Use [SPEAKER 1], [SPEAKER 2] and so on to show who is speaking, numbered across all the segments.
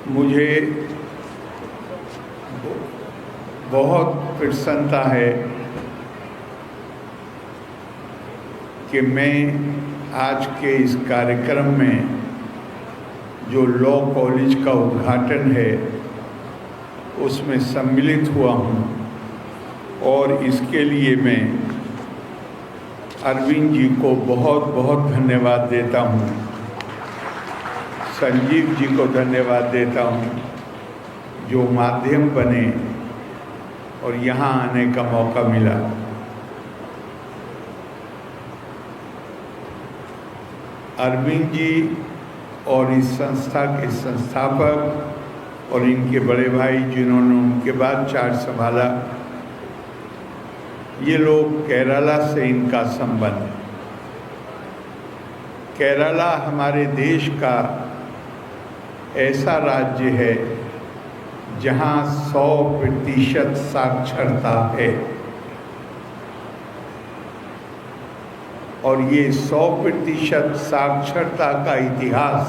[SPEAKER 1] मुझे बहुत प्रसन्नता है कि मैं आज के इस कार्यक्रम में जो लॉ कॉलेज का उद्घाटन है उसमें सम्मिलित हुआ हूँ और इसके लिए मैं अरविंद जी को बहुत बहुत धन्यवाद देता हूँ, संजीव जी को धन्यवाद देता हूँ जो माध्यम बने और यहाँ आने का मौका मिला। अरविंद जी और इस संस्था के संस्थापक और इनके बड़े भाई जिन्होंने उनके बाद चार्ज संभाला, ये लोग केरला से इनका संबंध है। केरला हमारे देश का ऐसा राज्य है जहाँ 100% साक्षरता है और ये 100% साक्षरता का इतिहास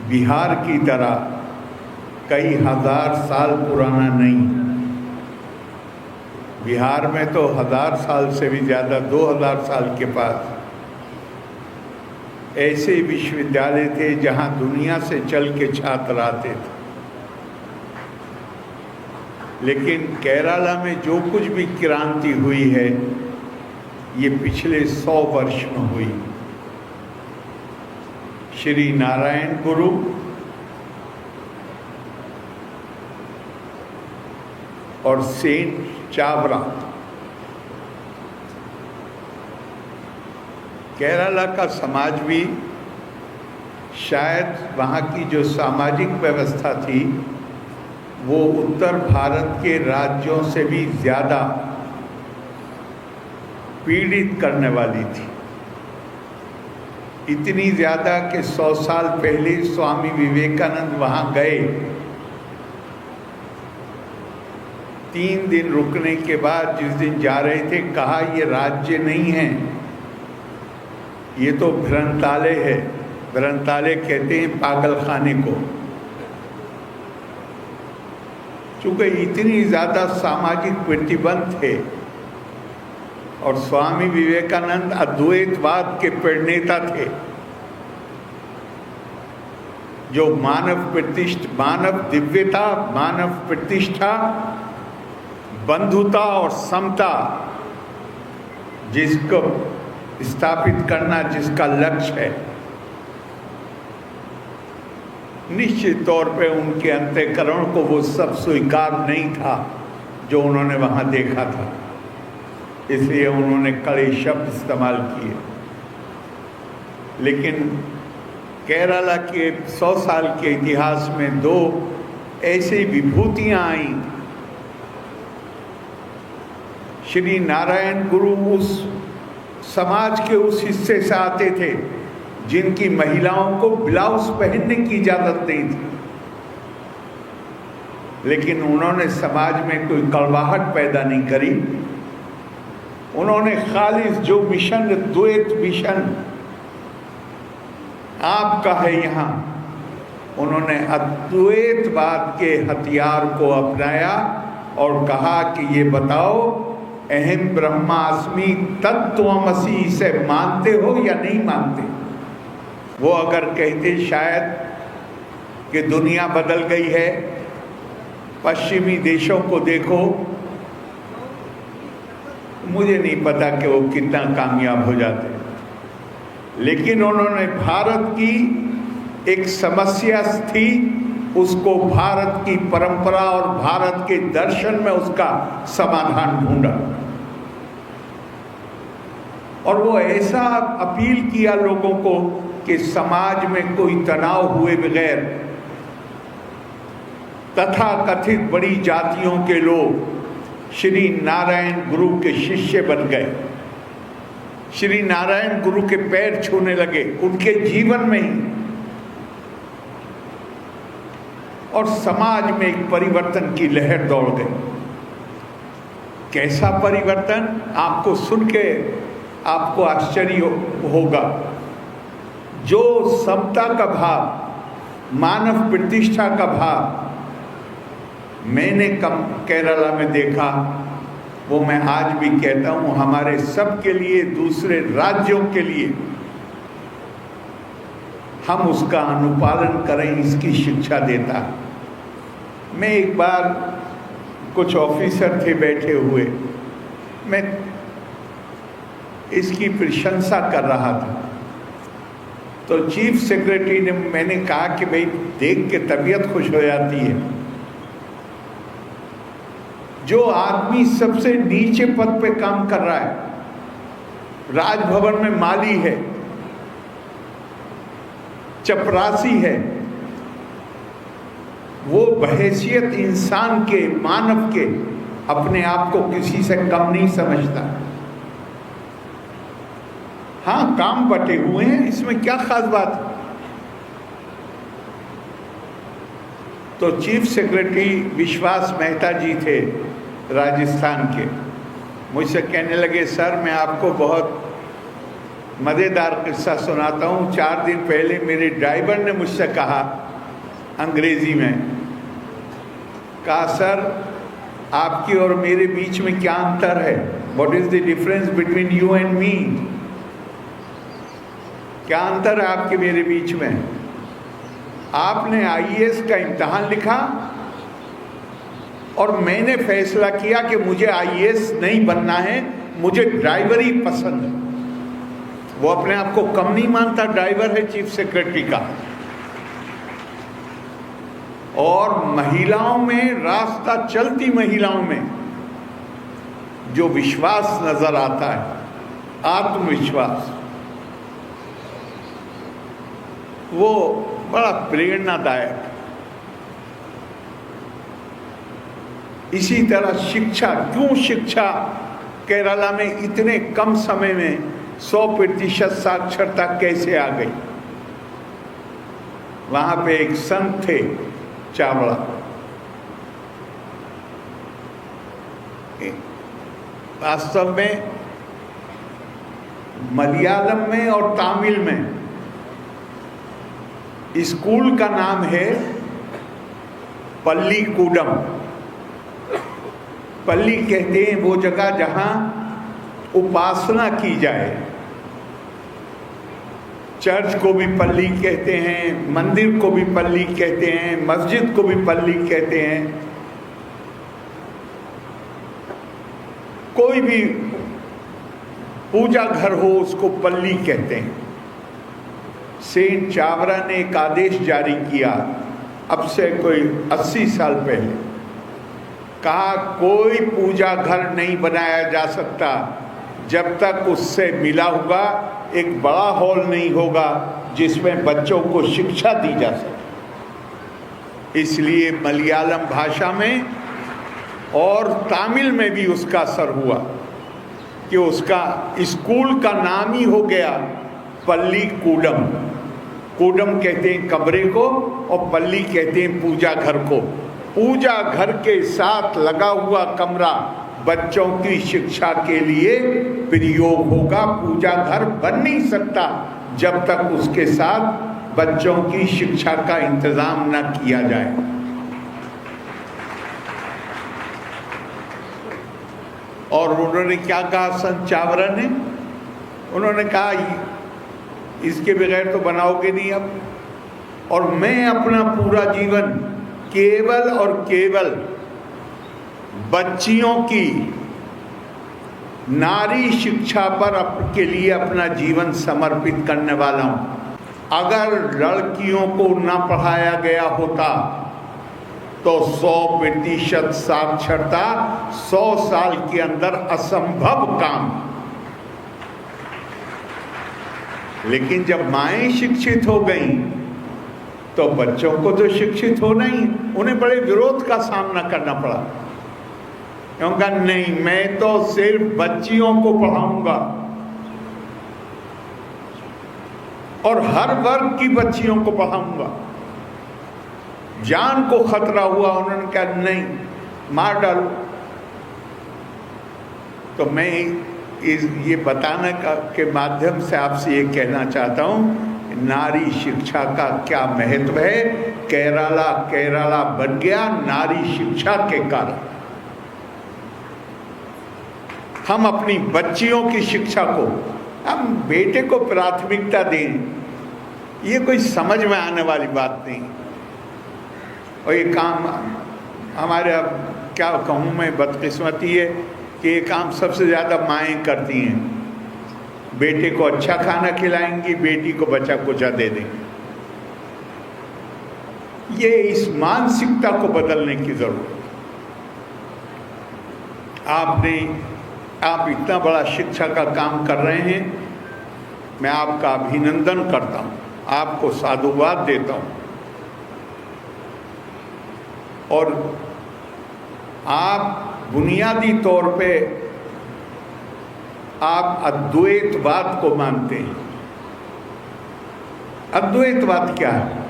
[SPEAKER 1] बिहार की तरह कई हजार साल पुराना नहीं। बिहार में तो 1000 साल से भी ज़्यादा 2000 साल के पास ऐसे विश्वविद्यालय थे जहाँ दुनिया से चल के छात्र आते थे। लेकिन केरला में जो कुछ भी क्रांति हुई है ये पिछले 100 वर्ष में हुई। श्री नारायण गुरु और सेंट चावरा केरला का समाज भी शायद वहाँ की जो सामाजिक व्यवस्था थी वो उत्तर भारत के राज्यों से भी ज़्यादा पीड़ित करने वाली थी। इतनी ज़्यादा कि 100 साल पहले स्वामी विवेकानंद वहाँ गए, 3 दिन रुकने के बाद जिस दिन जा रहे थे कहा ये राज्य नहीं है, ये तो भ्रंतालय है। भ्रंतालय कहते हैं पागलखाने को। चूँकि इतनी ज़्यादा सामाजिक प्रतिबंध थे और स्वामी विवेकानंद अद्वैतवाद के प्रणेता थे जो मानव दिव्यता, मानव प्रतिष्ठा, बंधुता और समता जिसको स्थापित करना जिसका लक्ष्य है, निश्चित तौर पे उनके अंतःकरण को वो सब स्वीकार नहीं था जो उन्होंने वहाँ देखा था, इसलिए उन्होंने कड़े शब्द इस्तेमाल किए। लेकिन केरला के 100 साल के इतिहास में 2 ऐसी विभूतियाँ आईं। श्री नारायण गुरु उस समाज के उस हिस्से से आते थे जिनकी महिलाओं को ब्लाउज पहनने की इजाज़त नहीं थी, लेकिन उन्होंने समाज में कोई कड़वाहट पैदा नहीं करी। उन्होंने खालिस जो मिशन, द्वैत मिशन आपका है यहाँ, उन्होंने अद्वैतवाद के हथियार को अपनाया और कहा कि ये बताओ अहम ब्रह्मास्मि तत्त्वमसि से मानते हो या नहीं मानते। वो अगर कहते शायद कि दुनिया बदल गई है, पश्चिमी देशों को देखो, मुझे नहीं पता कि वो कितना कामयाब हो जाते। लेकिन उन्होंने भारत की एक समस्या थी, उसको भारत की परंपरा और भारत के दर्शन में उसका समाधान ढूंढा और वो ऐसा अपील किया लोगों को कि समाज में कोई तनाव हुए बगैर तथा कथित बड़ी जातियों के लोग श्री नारायण गुरु के शिष्य बन गए, श्री नारायण गुरु के पैर छूने लगे उनके जीवन में ही, और समाज में एक परिवर्तन की लहर दौड़ गई। कैसा परिवर्तन, आपको सुन के आपको आश्चर्य होगा। जो समता का भाव, मानव प्रतिष्ठा का भाव मैंने केरला में देखा, वो मैं आज भी कहता हूँ हमारे सब के लिए, दूसरे राज्यों के लिए हम उसका अनुपालन करें, इसकी शिक्षा देता। मैं एक बार, कुछ ऑफिसर थे बैठे हुए, मैं इसकी प्रशंसा कर रहा था, तो चीफ सेक्रेटरी ने, मैंने कहा कि भाई देख के तबीयत खुश हो जाती है, जो आदमी सबसे नीचे पद पे काम कर रहा है, राजभवन में माली है, चपरासी है, वो बहैसियत इंसान के, मानव के, अपने आप को किसी से कम नहीं समझता। हाँ, काम बटे हुए हैं, इसमें क्या खास बात। तो चीफ सेक्रेटरी विश्वास मेहता जी थे राजस्थान के, मुझसे कहने लगे, सर मैं आपको बहुत मज़ेदार किस्सा सुनाता हूँ। 4 दिन पहले मेरे ड्राइवर ने मुझसे कहा अंग्रेजी में, कहा सर आपकी और मेरे बीच में क्या अंतर है, what is the difference between you and me, क्या अंतर है आपके मेरे बीच में। आपने आईएएस का इम्तहान लिखा और मैंने फैसला किया कि मुझे आईएएस नहीं बनना है, मुझे ड्राइवर ही पसंद है। वो अपने आप को कम नहीं मानता, ड्राइवर है चीफ सेक्रेटरी का। और महिलाओं में, रास्ता चलती महिलाओं में जो विश्वास नजर आता है, आत्मविश्वास, वो बड़ा प्रेरणादायक। इसी तरह शिक्षा, क्यों शिक्षा केरला में इतने कम समय में 100% साक्षरता कैसे आ गई। वहां पे एक संत थे चावड़ा, वास्तव में मलयालम में और तमिल में स्कूल का नाम है पल्लीकूडम। पल्ली कहते हैं वो जगह जहां उपासना की जाए। चर्च को भी पल्ली कहते हैं, मंदिर को भी पल्ली कहते हैं, मस्जिद को भी पल्ली कहते हैं। कोई भी पूजा घर हो उसको पल्ली कहते हैं। सेंट चावरा ने एक आदेश जारी किया, अब से कोई 80 साल पहले, कहा कोई पूजा घर नहीं बनाया जा सकता जब तक उससे मिला हुआ एक बड़ा हॉल नहीं होगा जिसमें बच्चों को शिक्षा दी जा सके। इसलिए मलयालम भाषा में और तमिल में भी उसका असर हुआ कि उसका स्कूल का नाम ही हो गया पल्लीकूडम। कूडम कहते हैं कमरे को और पल्ली कहते हैं पूजा घर को। पूजा घर के साथ लगा हुआ कमरा बच्चों की शिक्षा के लिए प्रयोग होगा। पूजा घर बन नहीं सकता जब तक उसके साथ बच्चों की शिक्षा का इंतजाम न किया जाए। और उन्होंने क्या कहा संत चावरा ने, उन्होंने कहा इसके बगैर तो बनाओगे नहीं अब, और मैं अपना पूरा जीवन केवल और केवल बच्चियों की नारी शिक्षा पर के लिए अपना जीवन समर्पित करने वाला हूँ। अगर लड़कियों को न पढ़ाया गया होता तो 100% साक्षरता 100 साल के अंदर असंभव काम। लेकिन जब माएँ शिक्षित हो गईं तो बच्चों को तो शिक्षित होना ही, उन्हें बड़े विरोध का सामना करना पड़ा। क्योंकि नहीं, मैं तो सिर्फ बच्चियों को पढ़ाऊंगा और हर वर्ग की बच्चियों को पढ़ाऊंगा। जान को खतरा हुआ, उन्होंने कहा नहीं, मार डालो। तो मैं ये बताने के माध्यम से आपसे ये कहना चाहता हूँ, नारी शिक्षा का क्या महत्व है। केरला केरला बन गया नारी शिक्षा के कारण। हम अपनी बच्चियों की शिक्षा को, हम बेटे को प्राथमिकता दें, ये कोई समझ में आने वाली बात नहीं। और ये काम हमारे, अब क्या कहूँ मैं, बदकिस्मती है कि ये काम सबसे ज़्यादा माएँ करती हैं। बेटे को अच्छा खाना खिलाएंगी, बेटी को बचा कुचा दे देंगे। ये इस मानसिकता को बदलने की जरूरत है। आप इतना बड़ा शिक्षा का काम कर रहे हैं, मैं आपका अभिनंदन करता हूँ, आपको साधुवाद देता हूँ। और आप बुनियादी तौर पे आप अद्वैतवाद को मानते हैं। अद्वैतवाद क्या है?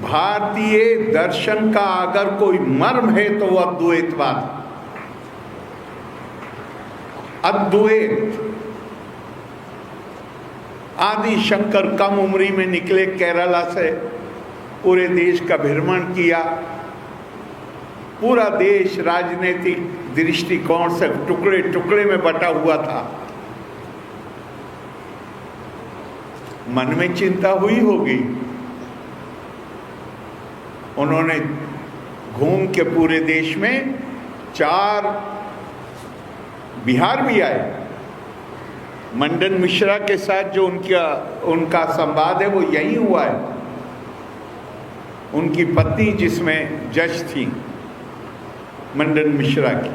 [SPEAKER 1] भारतीय दर्शन का अगर कोई मर्म है तो वो अद्वैतवाद। अद्वैत, आदि शंकर कम उम्री में निकले केरला से, पूरे देश का भ्रमण किया। पूरा देश राजनीतिक दृष्टिकोण से टुकड़े टुकड़े में बटा हुआ था। मन में चिंता हुई होगी। उन्होंने घूम के पूरे देश में 4 बिहार भी आए। मंडन मिश्रा के साथ जो उनका संवाद है वो यही हुआ है। उनकी पत्नी जिसमें जज थी मंडन मिश्रा की,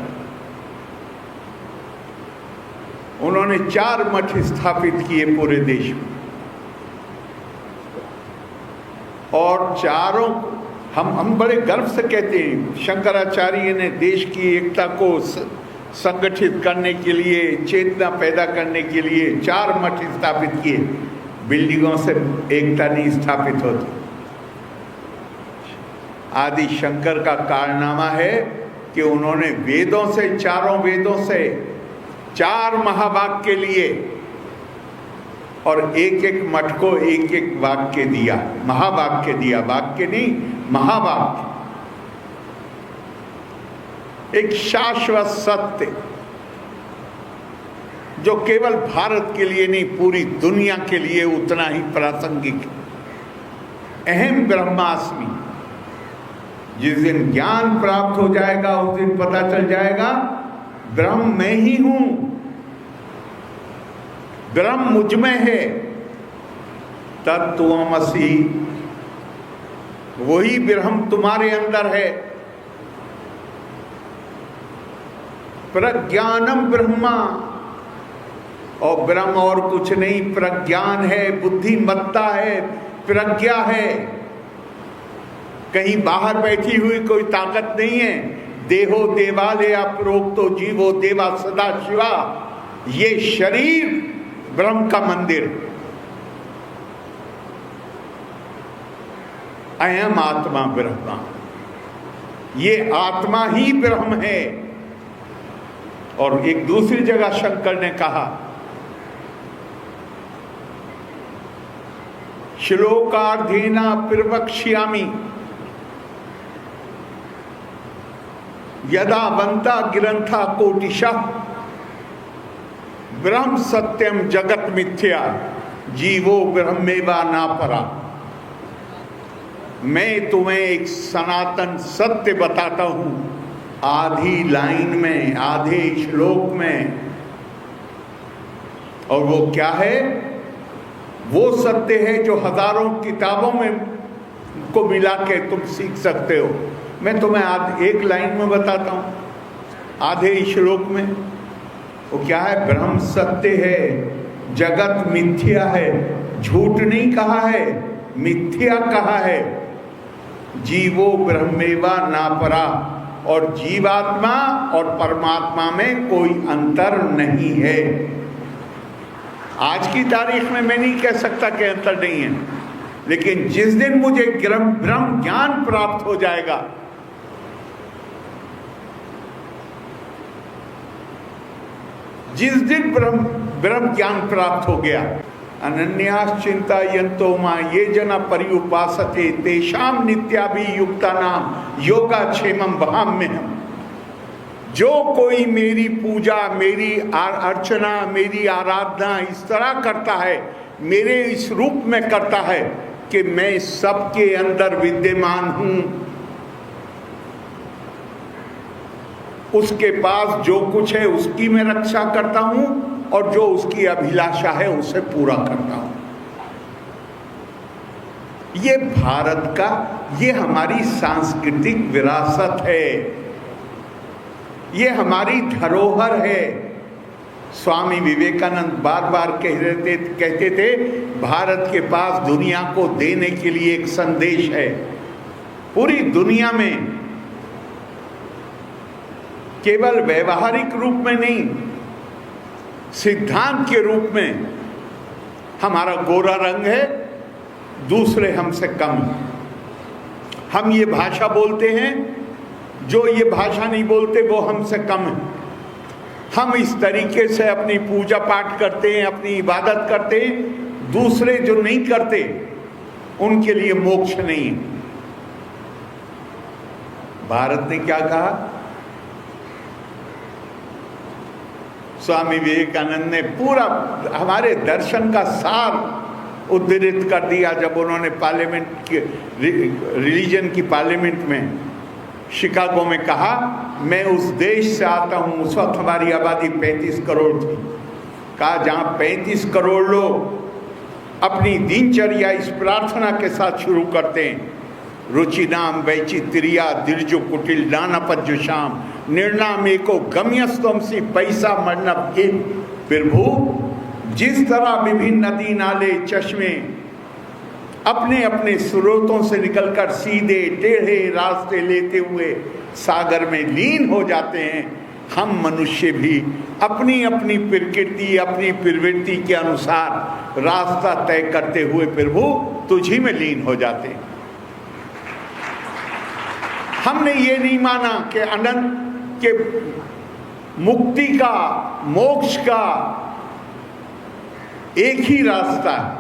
[SPEAKER 1] उन्होंने 4 मठ स्थापित किए पूरे देश में। और चारों हम बड़े गर्व से कहते हैं, शंकराचार्य ने देश की एकता को संगठित करने के लिए, चेतना पैदा करने के लिए 4 मठ स्थापित किए। बिल्डिंगों से एकता नहीं स्थापित होती। आदि शंकर का कारनामा है कि उन्होंने वेदों से, 4 वेदों से 4 महावाक्य लिए और एक एक मठ को एक एक वाक्य दिया, महावाक्य दिया, वाक्य नहीं महावाक्य। एक शाश्वत सत्य जो केवल भारत के लिए नहीं पूरी दुनिया के लिए उतना ही प्रासंगिक है। अहम ब्रह्मास्मि। जिस दिन ज्ञान प्राप्त हो जाएगा उस दिन पता चल जाएगा ब्रह्म मैं ही हूं, ब्रह्म मुझ में है। तत्त्वमसि, वही ब्रह्म तुम्हारे अंदर है। प्रज्ञानम ब्रह्मा, और ब्रह्म और कुछ नहीं, प्रज्ञान है, बुद्धिमत्ता है, प्रज्ञा है। कहीं बाहर बैठी हुई कोई ताकत नहीं है। देहो देवालय प्रोक्तो जीवो देवा सदा शिवा। ये शरीर ब्रह्म का मंदिर। अयम आत्मा ब्रह्मा, ये आत्मा ही ब्रह्म है। और एक दूसरी जगह शंकर ने कहा, श्लोकार्धेना प्रवक्ष्यामि यदा बंता ग्रंथा कोटिशः ब्रह्म सत्यम जगत मिथ्या जीवो ब्रह्मेवा ना परा। मैं तुम्हें एक सनातन सत्य बताता हूं, आधी लाइन में, आधे श्लोक में। और वो क्या है? वो सत्य है जो हजारों किताबों में को मिला के तुम सीख सकते हो। मैं तुम्हें एक लाइन में बताता हूं, आधे श्लोक में। वो क्या है? ब्रह्म सत्य है, जगत मिथ्या है। झूठ नहीं कहा है, मिथ्या कहा है। जीवो ब्रह्मेवा ना परा, और जीवात्मा और परमात्मा में कोई अंतर नहीं है। आज की तारीख में मैं नहीं कह सकता कि अंतर नहीं है, लेकिन जिस दिन मुझे ब्रह्म ज्ञान प्राप्त हो जाएगा, जिस दिन ब्रह्म ज्ञान प्राप्त हो गया, अनन्यास चिंतायन्तो मां ये जना पर्युपासते तेषाम नित्याभियुक्तानाम योगाक्षेमं वहाम्यहम्। जो कोई मेरी पूजा, मेरी अर्चना, मेरी आराधना इस तरह करता है, मेरे इस रूप में करता है कि मैं सबके अंदर विद्यमान हूं, उसके पास जो कुछ है उसकी मैं रक्षा करता हूं और जो उसकी अभिलाषा है उसे पूरा करता हूं। ये भारत का, ये हमारी सांस्कृतिक विरासत है, ये हमारी धरोहर है। स्वामी विवेकानंद बार बार कहते थे भारत के पास दुनिया को देने के लिए एक संदेश है। पूरी दुनिया में केवल व्यवहारिक रूप में नहीं, सिद्धांत के रूप में हमारा गोरा रंग है, दूसरे हमसे कम हैं। हम ये भाषा बोलते हैं, जो ये भाषा नहीं बोलते वो हमसे कम है। हम इस तरीके से अपनी पूजा पाठ करते हैं, अपनी इबादत करते हैं, दूसरे जो नहीं करते उनके लिए मोक्ष नहीं है। भारत ने क्या कहा? स्वामी विवेकानंद ने पूरा हमारे दर्शन का सार उद्धृत कर दिया जब उन्होंने पार्लियामेंट की, रिलीजन की पार्लियामेंट में शिकागो में कहा, मैं उस देश से आता हूं, उस वक्त हमारी आबादी 35 करोड़ थी। कहा जहां 35 करोड़ लोग अपनी दिनचर्या इस प्रार्थना के साथ शुरू करते हैं, रुचिनाम वैचित्रिया दिर्जु कुटिल नानापज्जुषाम निर्णाम एको गम्यस्तमसी पैसा मर्णव के। प्रभु जिस तरह विभिन्न नदी नाले चश्मे अपने अपने स्रोतों से निकलकर सीधे टेढ़े रास्ते लेते हुए सागर में लीन हो जाते हैं, हम मनुष्य भी अपनी अपनी प्रकृति, अपनी प्रवृत्ति के अनुसार रास्ता तय करते हुए प्रभु तुझी में लीन हो जाते हैं। हमने ये नहीं माना कि अनंत के मुक्ति का, मोक्ष का एक ही रास्ता है।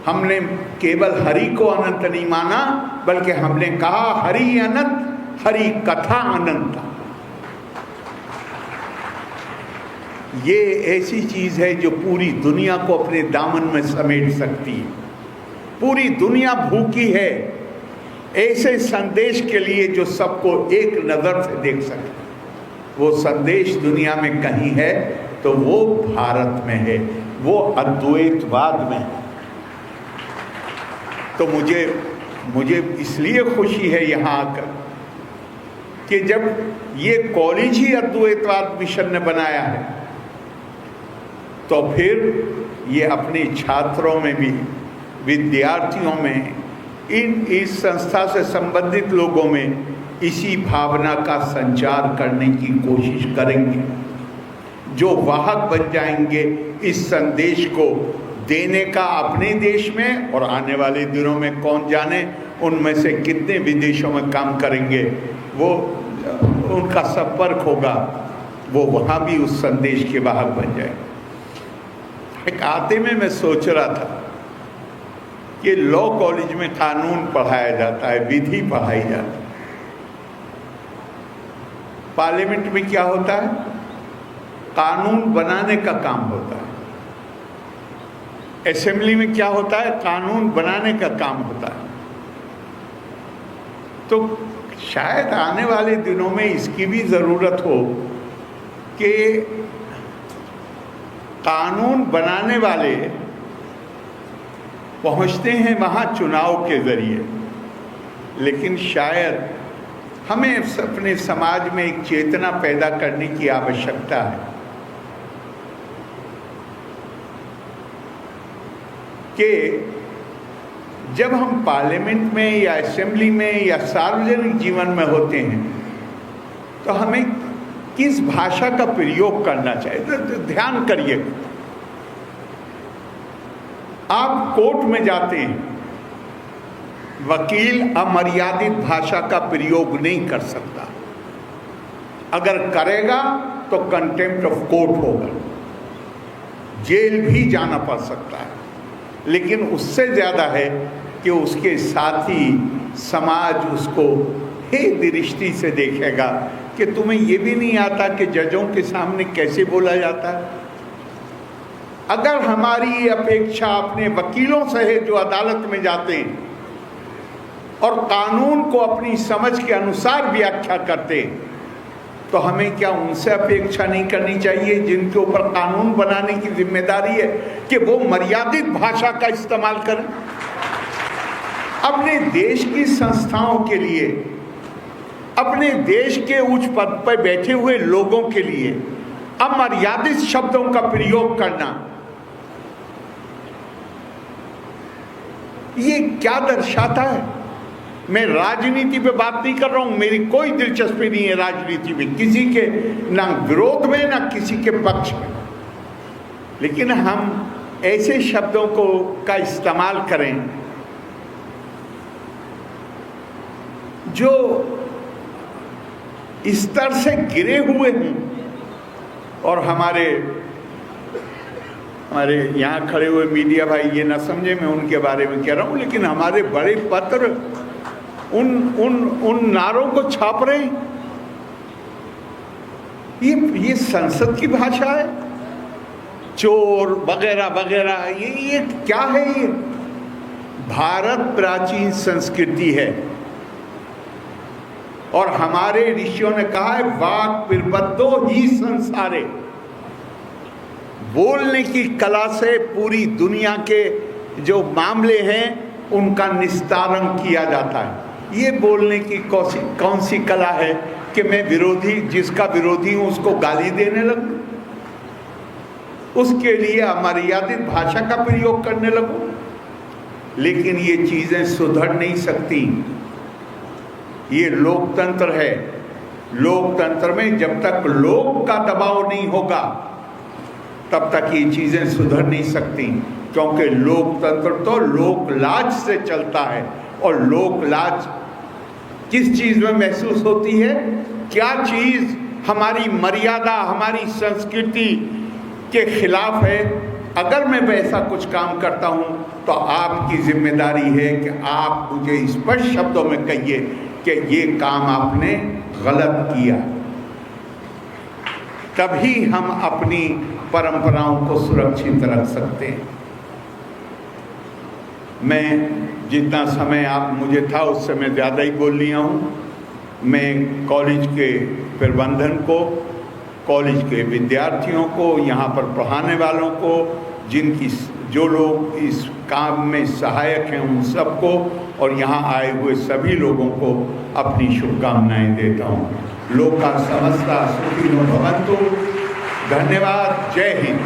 [SPEAKER 1] हमने केवल हरि को अनंत नहीं माना, बल्कि हमने कहा हरि अनंत, हरि कथा अनंत। ये ऐसी चीज है जो पूरी दुनिया को अपने दामन में समेट सकती है। पूरी दुनिया भूखी है ऐसे संदेश के लिए जो सबको एक नजर से देख सके। वो संदेश दुनिया में कहीं है तो वो भारत में है, वो अद्वैतवाद में है। तो मुझे इसलिए खुशी है यहाँ आकर कि जब ये कॉलेज ही अद्वैतवाद मिशन ने बनाया है, तो फिर ये अपने छात्रों में भी, विद्यार्थियों में, इस संस्था से संबंधित लोगों में इसी भावना का संचार करने की कोशिश करेंगे, जो वाहक बन जाएंगे इस संदेश को देने का अपने देश में, और आने वाले दिनों में कौन जाने उनमें से कितने विदेशों में काम करेंगे, वो उनका संपर्क होगा, वो वहाँ भी उस संदेश के वाहक बन जाएंगे। एक आते में मैं सोच रहा था कि लॉ कॉलेज में कानून पढ़ाया जाता है, विधि पढ़ाई जाती है। पार्लियामेंट में क्या होता है? कानून बनाने का काम होता है। असेंबली में क्या होता है? कानून बनाने का काम होता है। तो शायद आने वाले दिनों में इसकी भी ज़रूरत हो कि कानून बनाने वाले पहुंचते हैं वहाँ चुनाव के ज़रिए, लेकिन शायद हमें अपने समाज में एक चेतना पैदा करने की आवश्यकता है कि जब हम पार्लियामेंट में या असेंबली में या सार्वजनिक जीवन में होते हैं तो हमें किस भाषा का प्रयोग करना चाहिए। तो ध्यान करिए, आप कोर्ट में जाते हैं, वकील अमर्यादित भाषा का प्रयोग नहीं कर सकता। अगर करेगा तो कंटेम्प्ट ऑफ कोर्ट होगा, जेल भी जाना पड़ सकता है। लेकिन उससे ज़्यादा है कि उसके साथी समाज उसको हे दृष्टि से देखेगा कि तुम्हें ये भी नहीं आता कि जजों के सामने कैसे बोला जाता है। अगर हमारी अपेक्षा अपने वकीलों से है जो अदालत में जाते हैं और कानून को अपनी समझ के अनुसार व्याख्या करते हैं, तो हमें क्या उनसे अपेक्षा नहीं करनी चाहिए जिनके ऊपर कानून बनाने की जिम्मेदारी है कि वो मर्यादित भाषा का इस्तेमाल करें? अपने देश की संस्थाओं के लिए, अपने देश के उच्च पद पर बैठे हुए लोगों के लिए अमर्यादित शब्दों का प्रयोग करना, ये क्या दर्शाता है? मैं राजनीति पे बात नहीं कर रहा हूं, मेरी कोई दिलचस्पी नहीं है राजनीति में, किसी के ना विरोध में ना किसी के पक्ष में। लेकिन हम ऐसे शब्दों को का इस्तेमाल करें जो स्तर से गिरे हुए हैं। और हमारे यहाँ खड़े हुए मीडिया भाई ये ना समझे मैं उनके बारे में कह रहा हूँ, लेकिन हमारे बड़े पत्र उन नारों को छाप रहे हैं। ये संसद की भाषा है, चोर वगैरह वगैरह, ये क्या है? ये भारत प्राचीन संस्कृति है और हमारे ऋषियों ने कहा है वाक् पिबद्धो ही संसारे। बोलने की कला से पूरी दुनिया के जो मामले हैं उनका निस्तारण किया जाता है। ये बोलने की कौन सी कला है कि मैं जिसका विरोधी हूं उसको गाली देने लगूं, उसके लिए अमर्यादित भाषा का प्रयोग करने लगूं? लेकिन ये चीजें सुधर नहीं सकती। ये लोकतंत्र है। लोकतंत्र में जब तक लोक का दबाव नहीं होगा तब तक ये चीजें सुधर नहीं सकती, क्योंकि लोकतंत्र तो लोकलाज से चलता है। और लोकलाज किस चीज में महसूस होती है? क्या चीज हमारी मर्यादा, हमारी संस्कृति के खिलाफ है? अगर मैं वैसा कुछ काम करता हूं तो आपकी जिम्मेदारी है कि आप मुझे स्पष्ट शब्दों में कहिए कि ये काम आपने गलत किया। तभी हम अपनी परंपराओं को सुरक्षित रख सकते हैं। मैं जितना समय मुझे था उससे मैं ज़्यादा ही बोल लिया हूँ। मैं कॉलेज के प्रबंधन को, कॉलेज के विद्यार्थियों को, यहाँ पर पढ़ाने वालों को, जो लोग इस काम में सहायक हैं उन सबको, और यहाँ आए हुए सभी लोगों को अपनी शुभकामनाएं देता हूँ। लोका समस्ता सुखिनो भवन्तु। धन्यवाद। जय हिंद।